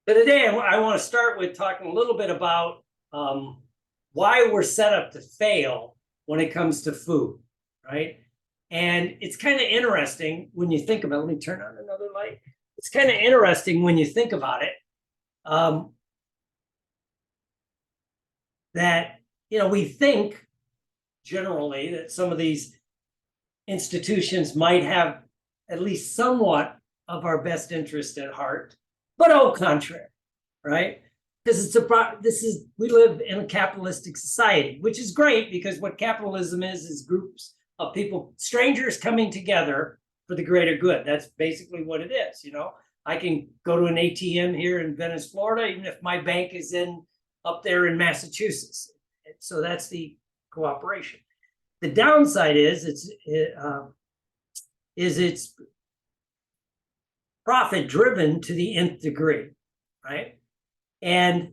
So today I want to start with talking a little bit about why we're set up to fail when it comes to food, right? And it's kind of interesting when you think about it. Let me turn on another light. It's kind of interesting when you think about it, that, we think generally that some of these institutions might have at least somewhat of our best interest at heart, but au contraire, right? Because we live in a capitalistic society, which is great because what capitalism is groups of people, strangers coming together for the greater good. That's basically what it is. I can go to an ATM here in Venice, Florida, even if my bank is up there in Massachusetts. So that's the cooperation. The downside is it's profit driven to the nth degree, right? And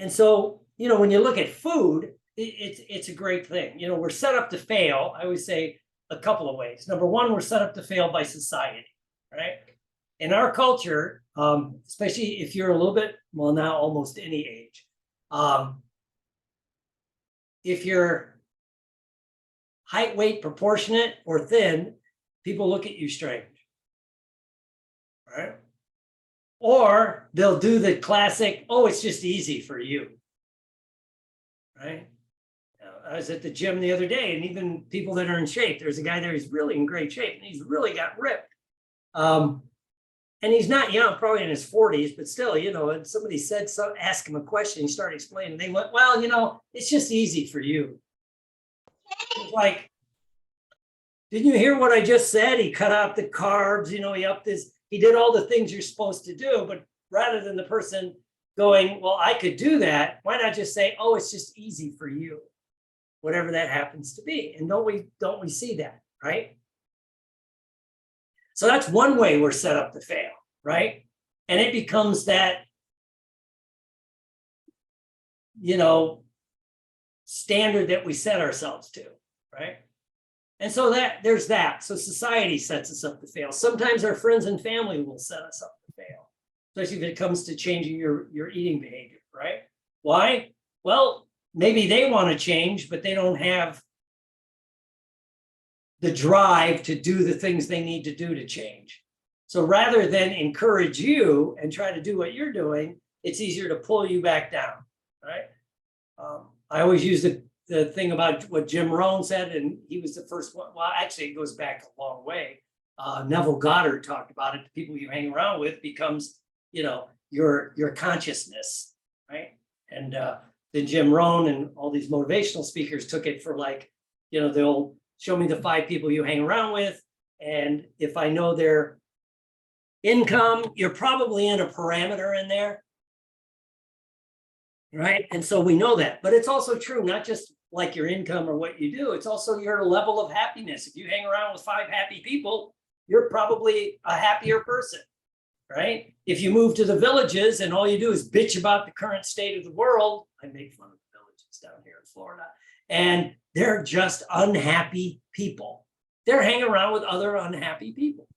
so, when you look at food, it's a great thing. We're set up to fail. I always say a couple of ways. Number one, we're set up to fail by society, right? In our culture, especially if you're a little bit, well, now almost any age, if you're height, weight, proportionate, or thin, people look at you strange, right? Or they'll do the classic, oh, it's just easy for you, right? I was at the gym the other day, and even people that are in shape, there's a guy there who's really in great shape, and he's really got ripped. And he's not young, probably in his 40s, but still, and somebody said, so ask him a question, he started explaining, they went, well, it's just easy for you. It's like, didn't you hear what I just said? He cut out the carbs, he did all the things you're supposed to do, but rather than the person going, well, I could do that, why not just say, oh, it's just easy for you, whatever that happens to be. And don't we see that, right? So that's one way we're set up to fail, right? And it becomes that, standard that we set ourselves to, right? And so there's that. So society sets us up to fail. Sometimes our friends and family will set us up to fail, especially if it comes to changing your eating behavior, right? Why? Well, maybe they want to change, but they don't have the drive to do the things they need to do to change. So rather than encourage you and try to do what you're doing, it's easier to pull you back down, right? I always use the thing about what Jim Rohn said, and he was the first one. Well, actually, it goes back a long way. Neville Goddard talked about it. The people you hang around with becomes, your consciousness, right? And then Jim Rohn and all these motivational speakers took it for the old, show me the 5 people you hang around with. And if I know their income, you're probably in a parameter in there, right? And so we know that. But it's also true, not just like your income or what you do, it's also your level of happiness. If you hang around with 5 happy people, you're probably a happier person, right? If you move to the villages and all you do is bitch about the current state of the world, I make fun of the villages down here in Florida, and they're just unhappy people. They're hanging around with other unhappy people,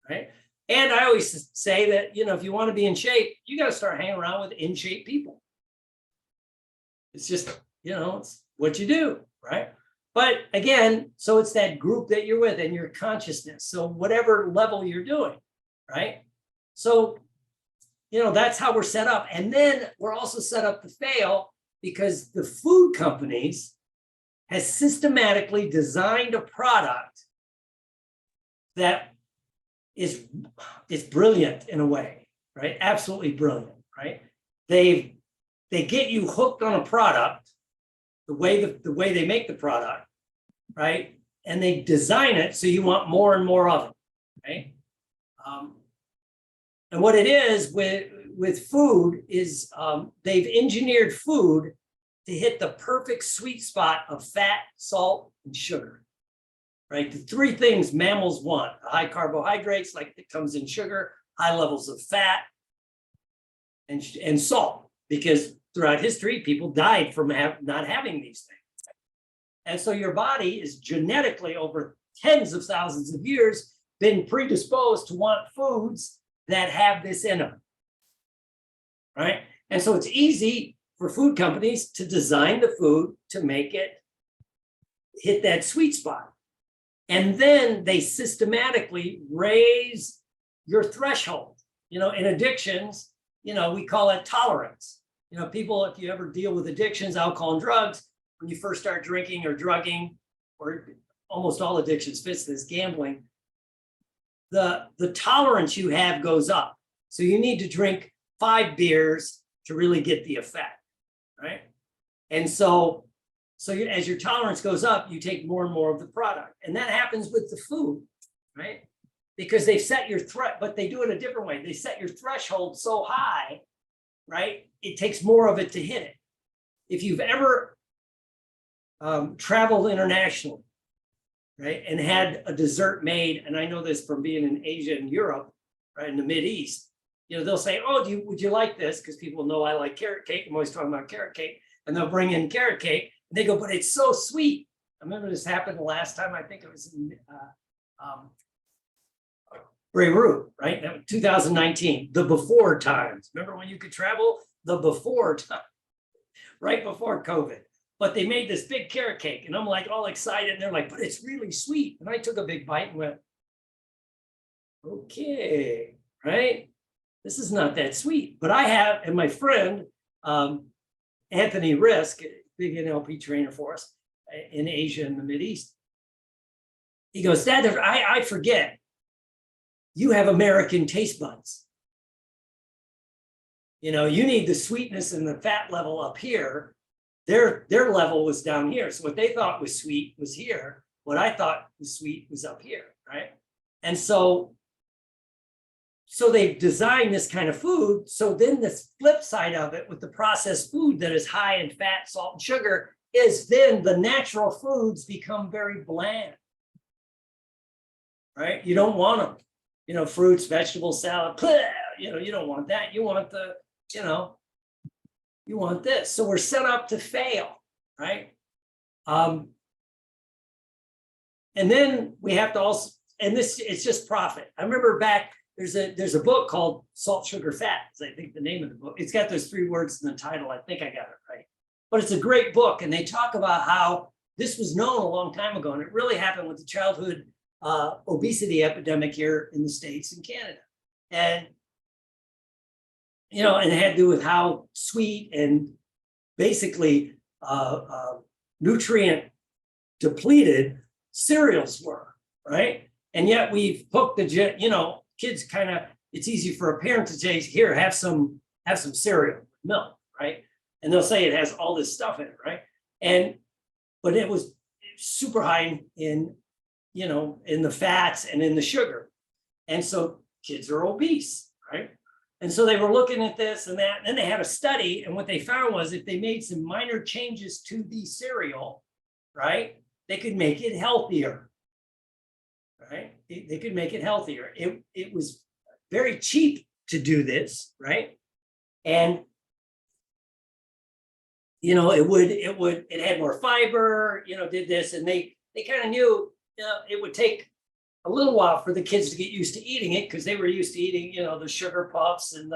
right? And I always say that, if you want to be in shape, you got to start hanging around with in shape people. It's just, it's what you do, right? But again, so it's that group that you're with and your consciousness. So whatever level you're doing, right? So, that's how we're set up. And then we're also set up to fail because the food companies has systematically designed a product that is brilliant in a way, right? Absolutely brilliant, right? They get you hooked on a product, the way they make the product, right? And they design it so you want more and more of it, right? And what it is with food is they've engineered food to hit the perfect sweet spot of fat, salt, and sugar, right? The 3 things mammals want: high carbohydrates, like it comes in sugar, high levels of fat, and salt, because throughout history, people died from not having these things. And so your body is genetically, over tens of thousands of years, been predisposed to want foods that have this in them, right? And so it's easy for food companies to design the food to make it hit that sweet spot. And then they systematically raise your threshold. In addictions, we call it tolerance. People, if you ever deal with addictions, alcohol and drugs, when you first start drinking or drugging, or almost all addictions fits this, gambling, the tolerance you have goes up. So you need to drink 5 beers to really get the effect, right? And so as your tolerance goes up, you take more and more of the product. And that happens with the food, right? Because they've set your but they do it a different way. They set your threshold so high, right? It takes more of it to hit it. If you've ever traveled internationally, right, and had a dessert made, and I know this from being in Asia and Europe, right, in the Mideast, they'll say, oh, would you like this? Because people know I like carrot cake. I'm always talking about carrot cake. And they'll bring in carrot cake. And they go, but it's so sweet. I remember this happened the last time, I think it was in Beirut, right? 2019, the before times. Remember when you could travel? The before time, right before COVID. But they made this big carrot cake, and I'm like all excited. And they're like, but it's really sweet. And I took a big bite and went, okay, right? This is not that sweet. But I have, and my friend, Anthony Risk, big NLP trainer for us in Asia and the Mideast, he goes, Dad, I forget, you have American taste buds. You need the sweetness and the fat level up here. Their level was down here. So what they thought was sweet was here. What I thought was sweet was up here, right? And so they've designed this kind of food. So then the flip side of it with the processed food that is high in fat, salt, and sugar is then the natural foods become very bland, right? You don't want them, fruits, vegetables, salad, you don't want that. You want you want this. So we're set up to fail, right? And then we have to also, and it's just profit. I remember back, there's a book called Salt, Sugar, Fat, is I think the name of the book. It's got those 3 words in the title. I think I got it right. But it's a great book. And they talk about how this was known a long time ago. And it really happened with the childhood obesity epidemic here in the States and Canada. And, and it had to do with how sweet and basically nutrient depleted cereals were, right? And yet we've hooked kids kind of, it's easy for a parent to say, here, have some cereal, milk, right? And they'll say it has all this stuff in it, right? But it was super high in the fats and in the sugar. And so kids are obese, right? And so they were looking at this and that, and then they had a study, and what they found was if they made some minor changes to the cereal, right, they could make it healthier. Right? They could make it healthier. It was very cheap to do this, right? And it had more fiber, did this, and they kind of knew it would take a little while for the kids to get used to eating it because they were used to eating, the sugar puffs and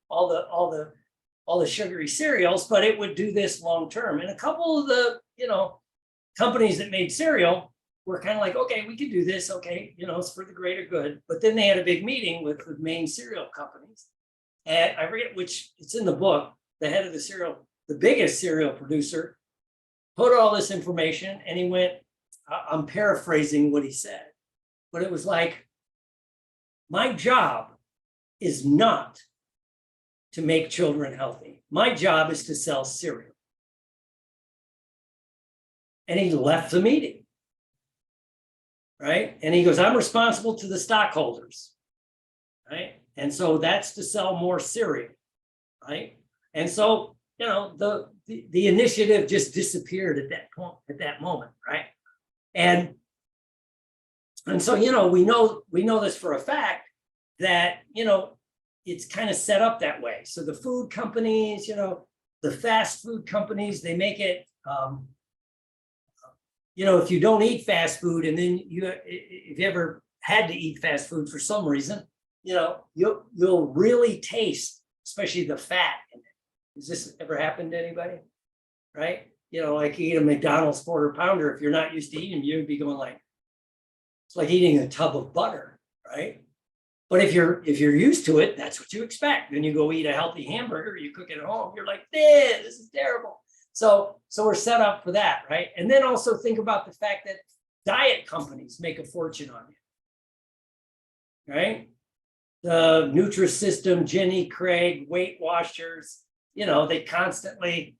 all the sugary cereals, but it would do this long term. And a couple of the companies that made cereal were kind of like, okay, we can do this. Okay, it's for the greater good. But then they had a big meeting with the main cereal companies. And I forget which, it's in the book, the head of the biggest cereal producer, put all this information, and he went, I'm paraphrasing what he said, but it was like, my job is not to make children healthy. My job is to sell cereal. And he left the meeting. Right? And he goes, I'm responsible to the stockholders, right? And so that's to sell more cereal, right? And so, the initiative just disappeared at that point, at that moment, right? And so, we know this for a fact that, it's kind of set up that way. So the food companies, the fast food companies, they make it, if you don't eat fast food, and then if you ever had to eat fast food for some reason, you'll really taste especially the fat in it. Has this ever happened to anybody? Right? You know, like you eat a McDonald's quarter pounder, if you're not used to eating, you'd be going like, it's like eating a tub of butter, right? But if you're used to it, that's what you expect. Then you go eat a healthy hamburger, you cook it at home, you're like, this is terrible. So we're set up for that, right? And then also think about the fact that diet companies make a fortune on you, right? The Nutrisystem, Jenny Craig, Weight Watchers, you know, they constantly,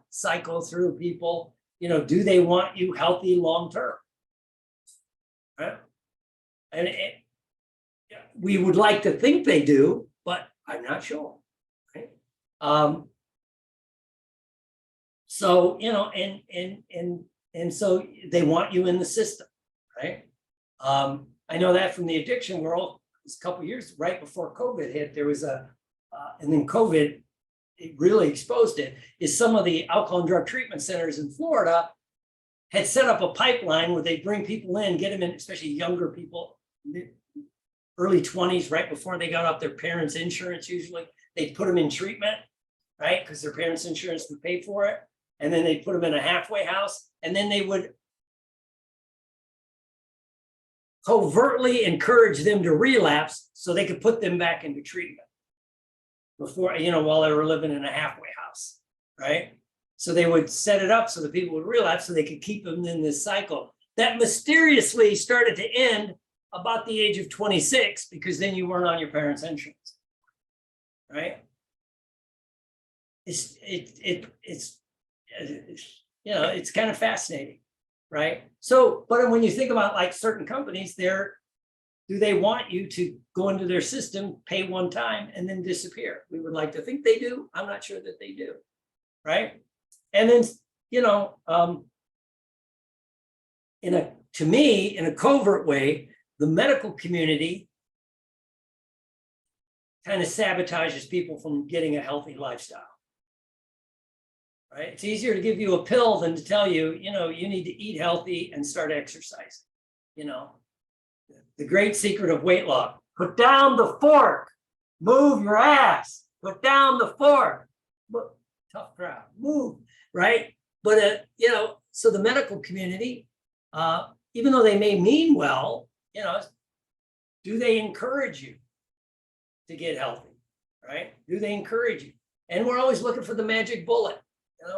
cycle through people. You know, do they want you healthy long term? Right? And we would like to think they do, but I'm not sure. Right? So, you know, and so they want you in the system, right? I know that from the addiction world. It was a couple of years right before COVID hit. There was and then COVID, it really exposed it. Is some of the alcohol and drug treatment centers in Florida had set up a pipeline where they bring people in, get them in, especially younger people, early 20s, right before they got off their parents' insurance. Usually, they put them in treatment, right, because their parents' insurance would pay for it. And then they put them in a halfway house, and then they would covertly encourage them to relapse so they could put them back into treatment before, you know, while they were living in a halfway house, right? So they would set it up so that people would relapse so they could keep them in this cycle. That mysteriously started to end about the age of 26 because then you weren't on your parents' insurance, right? It's you know, it's kind of fascinating, right? So, but when you think about like certain companies, do they want you to go into their system, pay one time, and then disappear? We would like to think they do. I'm not sure that they do, right? And then, you know, to me, in a covert way, the medical community kind of sabotages people from getting a healthy lifestyle. Right? It's easier to give you a pill than to tell you, you know, you need to eat healthy and start exercising. You know, the great secret of weight loss: put down the fork, move your ass, put down the fork. Tough crowd, move, right? But you know, so the medical community, even though they may mean well, you know, do they encourage you to get healthy, right? Do they encourage you? And we're always looking for the magic bullet. You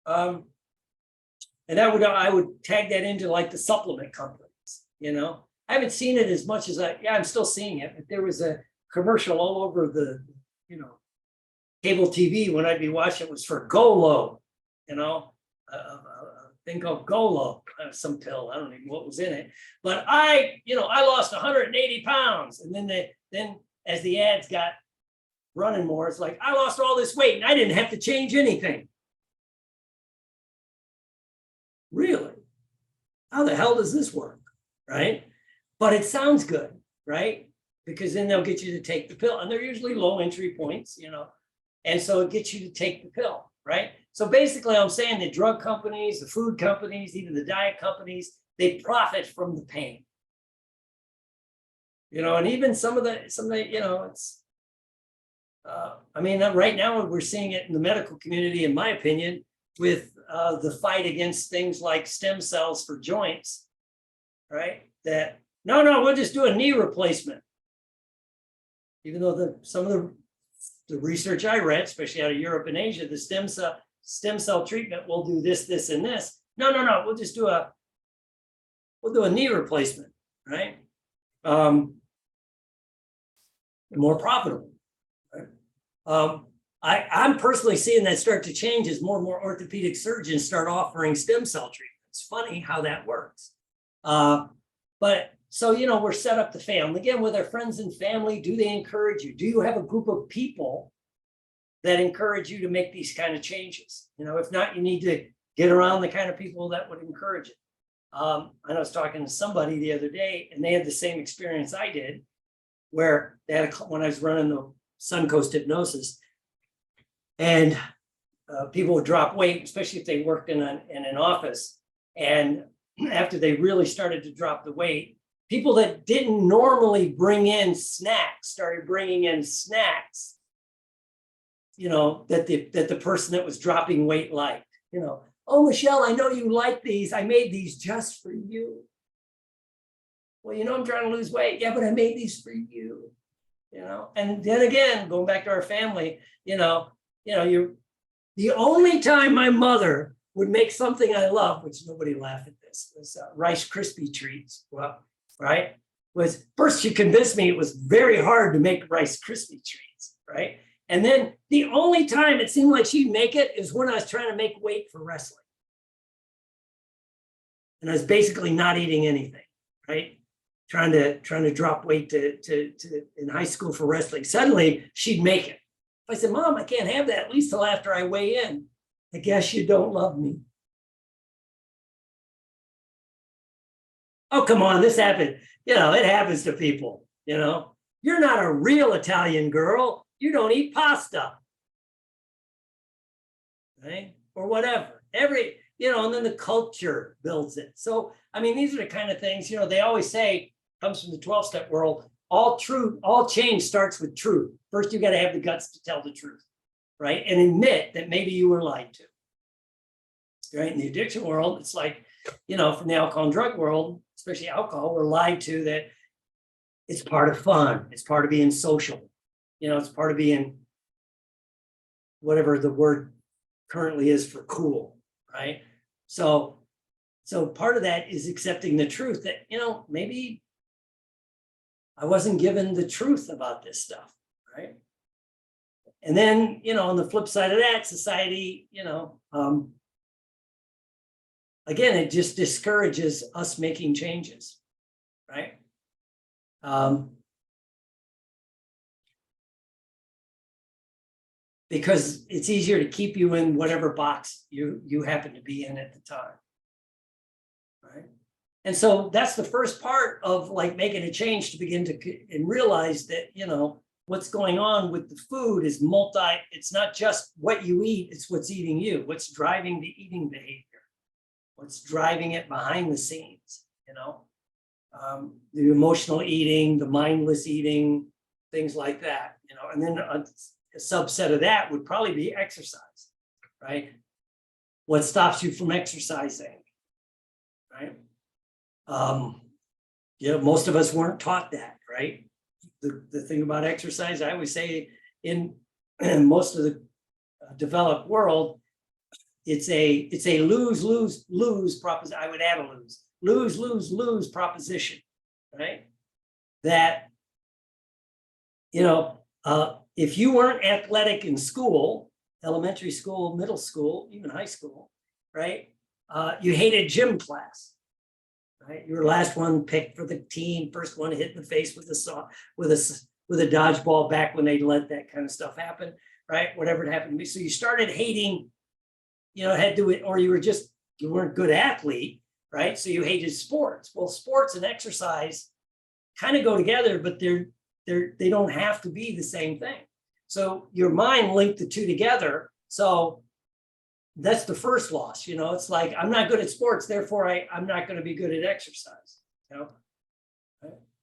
know, and I would tag that into like the supplement companies. You know, I haven't seen it as much as I'm still seeing it, but there was a commercial all over the, you know, cable TV when I'd be watching. It was for Golo, you know, a thing called Golo, some pill. I don't even know what was in it, but I lost 180 pounds, and then as the ads got running more, it's like I lost all this weight and I didn't have to change anything. Really? How the hell does this work? Right? But it sounds good, right? Because then they'll get you to take the pill, and they're usually low entry points, you know, and so it gets you to take the pill, right? So basically, I'm saying the drug companies, the food companies, even the diet companies, they profit from the pain, you know, and even some of the, you know, it's, I mean, right now we're seeing it in the medical community, in my opinion, with the fight against things like stem cells for joints, right? That no, we'll just do a knee replacement. Even though some of the research I read, especially out of Europe and Asia, the stem cell treatment will do this, this, and this. No, we'll just do a knee replacement, right? More profitable, right? I'm personally seeing that start to change as more and more orthopedic surgeons start offering stem cell treatment. It's funny how that works. But so, you know, we're set up to fail. And again, with our friends and family, do they encourage you? Do you have a group of people that encourage you to make these kind of changes? You know, if not, you need to get around the kind of people that would encourage it. I was talking to somebody the other day, and they had the same experience I did, where they had when I was running the Suncoast Hypnosis. And people would drop weight, especially if they worked in an office. And after they really started to drop the weight, people that didn't normally bring in snacks started bringing in snacks that the person that was dropping weight liked. Oh, Michelle, I know you like these. I made these just for you. Well, I'm trying to lose weight. Yeah, but I made these for you. And then again, going back to our family, you're the only time my mother would make something I love, which nobody laughed at this, was Rice Krispie treats. Well, right? Was first she convinced me it was very hard to make Rice Krispie treats, right? And then the only time it seemed like she'd make it is when I was trying to make weight for wrestling. And I was basically not eating anything, right? Trying to drop weight to in high school for wrestling. Suddenly she'd make it. I said, Mom, I can't have that at least till after I weigh in. I guess you don't love me. Oh, come on, this happened. It happens to people, You're not a real Italian girl. You don't eat pasta. Right? Or whatever. And then the culture builds it. So, these are the kind of things, they always say, comes from the 12-step world, all change starts with truth. First, you got to have the guts to tell the truth, right? And admit that maybe you were lied to. Right? In the addiction world, it's like, from the alcohol and drug world, especially alcohol, we're lied to that it's part of fun. It's part of being social. It's part of being whatever the word currently is for cool, right? So part of that is accepting the truth that, maybe I wasn't given the truth about this stuff, right? And then, on the flip side of that, society, again, it just discourages us making changes, right? Because it's easier to keep you in whatever box you happen to be in at the time, right? And so that's the first part of like making a change to begin to and realize that, what's going on with the food is it's not just what you eat, it's what's eating you, what's driving the eating behavior, what's driving it behind the scenes, the emotional eating, the mindless eating, things like that, and then a subset of that would probably be exercise, right? What stops you from exercising, right? Most of us weren't taught that, right? The thing about exercise, I always say in most of the developed world, it's a lose proposition. I would add a lose proposition, right? That, if you weren't athletic in school, elementary school, middle school, even high school, right? You hated gym class, right? You were the last one picked for the team, first one hit in the face with a dodgeball back when they let that kind of stuff happen, right? Whatever it happened to be. So you started hating, had to, or you weren't a good athlete, right? So you hated sports. Well, sports and exercise kind of go together, but they don't have to be the same thing. So your mind linked the two together. So that's the first loss. It's like, I'm not good at sports, therefore I'm not going to be good at exercise.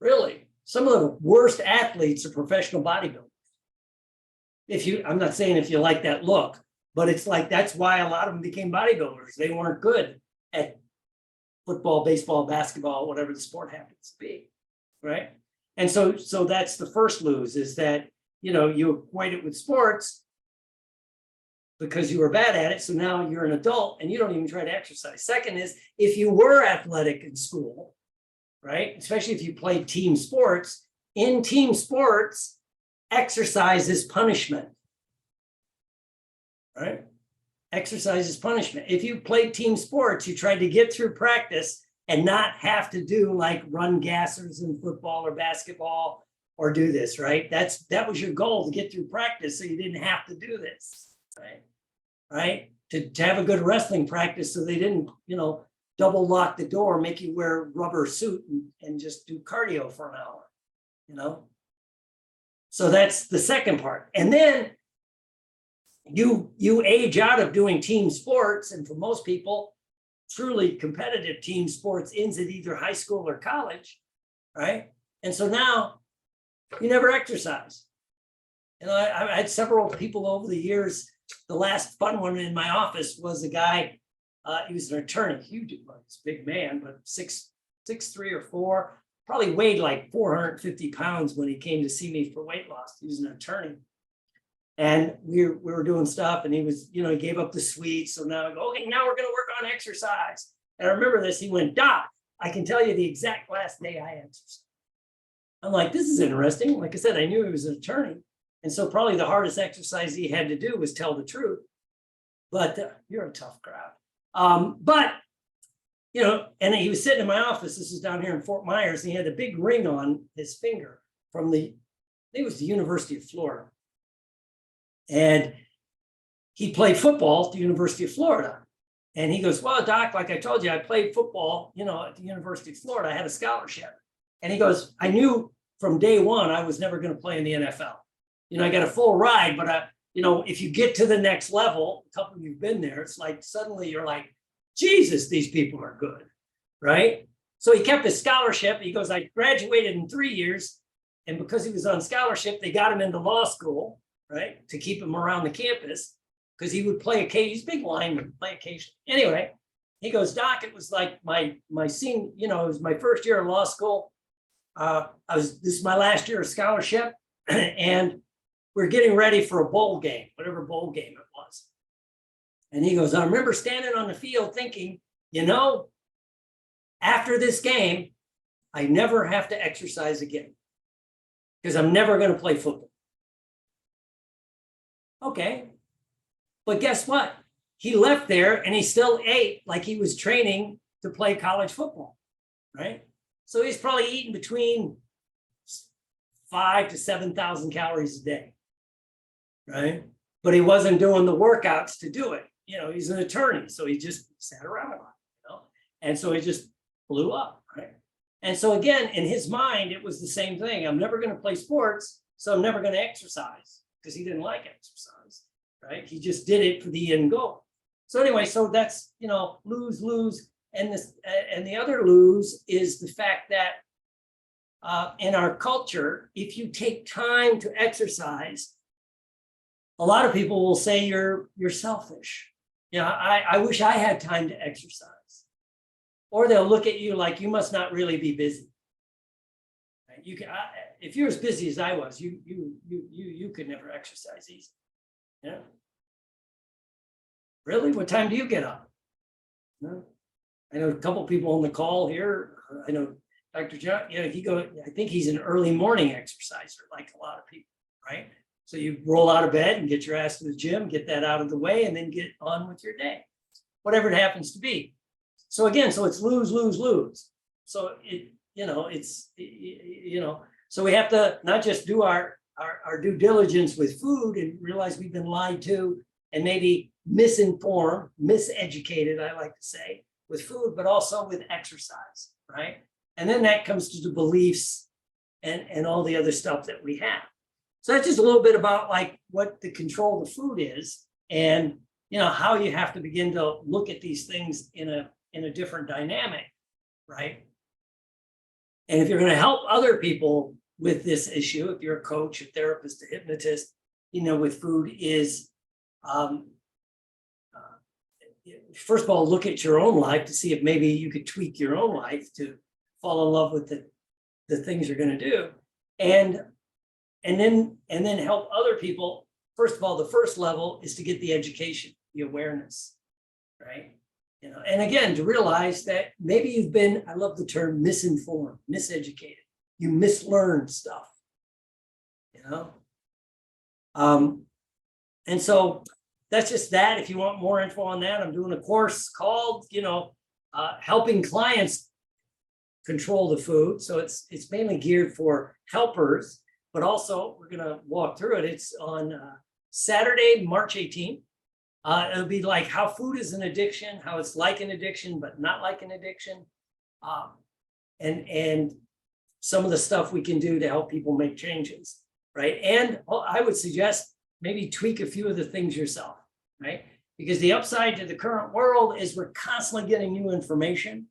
Really, some of the worst athletes are professional bodybuilders. I'm not saying if you like that look, but it's like, that's why a lot of them became bodybuilders. They weren't good at football, baseball, basketball, whatever the sport happens to be, right? And so that's the first lose, is that, you equate it with sports because you were bad at it. So now you're an adult and you don't even try to exercise. Second is, if you were athletic in school, right? Especially if you played team sports, in team sports, exercise is punishment, right? Exercise is punishment. If you played team sports, you tried to get through practice and not have to do like run gassers in football or basketball or do this, right? That was your goal, to get through practice so you didn't have to do this, right? To have a good wrestling practice so they didn't, double lock the door, make you wear a rubber suit and just do cardio for an hour, So that's the second part. And then you age out of doing team sports, and for most people, truly competitive team sports ends at either high school or college, right? And so now you never exercise. I had several people over the years. The last fun one in my office was a guy, he was an attorney, huge, big man, but 6'3" or 4", probably weighed like 450 pounds when he came to see me for weight loss. He was an attorney. And we were doing stuff, and he was, he gave up the sweets. So now I go, okay, now we're going to work on exercise. And I remember this, he went, Doc, I can tell you the exact last day I exercised. I'm like, this is interesting. Like I said, I knew he was an attorney. And so probably the hardest exercise he had to do was tell the truth. But you're a tough crowd. But, and he was sitting in my office. This is down here in Fort Myers. And he had a big ring on his finger from I think it was the University of Florida. And he played football at the University of Florida. And he goes, well, Doc, like I told you, I played football, at the University of Florida. I had a scholarship. And he goes, I knew from day one I was never going to play in the NFL. I got a full ride, but if you get to the next level, a couple of you've been there, it's like suddenly you're like, Jesus, these people are good, right? So he kept his scholarship. He goes, I graduated in 3 years. And because he was on scholarship, they got him into law school, right? To keep him around the campus, because he would play occasionally. He's a big lineman, play occasionally. Anyway, he goes, Doc, it was like my senior, it was my first year of law school. This is my last year of scholarship, and we're getting ready for a bowl game, whatever bowl game it was. And he goes, I remember standing on the field thinking, after this game, I never have to exercise again, because I'm never going to play football. Okay. But guess what? He left there and he still ate like he was training to play college football, right? So he's probably eating between 5,000 to 7,000 calories a day, right? But he wasn't doing the workouts to do it. He's an attorney, so he just sat around a lot, and so he just blew up, right? And so again, in his mind, it was the same thing. I'm never going to play sports, so I'm never going to exercise, because he didn't like exercise, right? He just did it for the end goal. So anyway, so that's, lose. And the other lose is the fact that in our culture, if you take time to exercise, a lot of people will say you're selfish. I wish I had time to exercise. Or they'll look at you like you must not really be busy. Right? If you're as busy as I was, you could never exercise easy. Yeah. Really? What time do you get up? No. I know a couple people on the call here. I know Dr. John, I think he's an early morning exerciser, like a lot of people, right? So you roll out of bed and get your ass to the gym, get that out of the way, and then get on with your day, whatever it happens to be. So again, so it's lose. So so we have to not just do our due diligence with food and realize we've been lied to and maybe misinformed, miseducated, I like to say, with food, but also with exercise, right? And then that comes to the beliefs and all the other stuff that we have. So that's just a little bit about like what the control of the food is, and how you have to begin to look at these things in a different dynamic, right? And if you're going to help other people with this issue, if you're a coach, a therapist, a hypnotist, with food is, first of all, look at your own life to see if maybe you could tweak your own life to fall in love with the things you're going to do. And then help other people. First of all, the first level is to get the education, the awareness, right? And again, to realize that maybe you've been, I love the term misinformed, miseducated. You mislearned stuff, and so that's just that. If you want more info on that, I'm doing a course called, helping clients control the food. So it's mainly geared for helpers, but also we're going to walk through it. It's on Saturday, March 18th. It'll be like how food is an addiction, how it's like an addiction, but not like an addiction. And some of the stuff we can do to help people make changes, right? And I would suggest maybe tweak a few of the things yourself, right? Because the upside to the current world is we're constantly getting new information,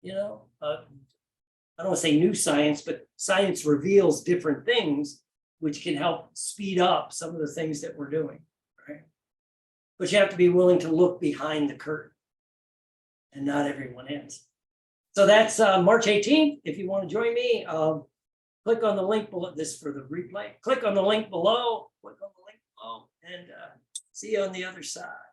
I don't want to say new science, but science reveals different things which can help speed up some of the things that we're doing, right? But you have to be willing to look behind the curtain, and not everyone is. So that's March 18th. If you want to join me, click on the link below. This for the replay. Click on the link below. Click on the link below, and see you on the other side.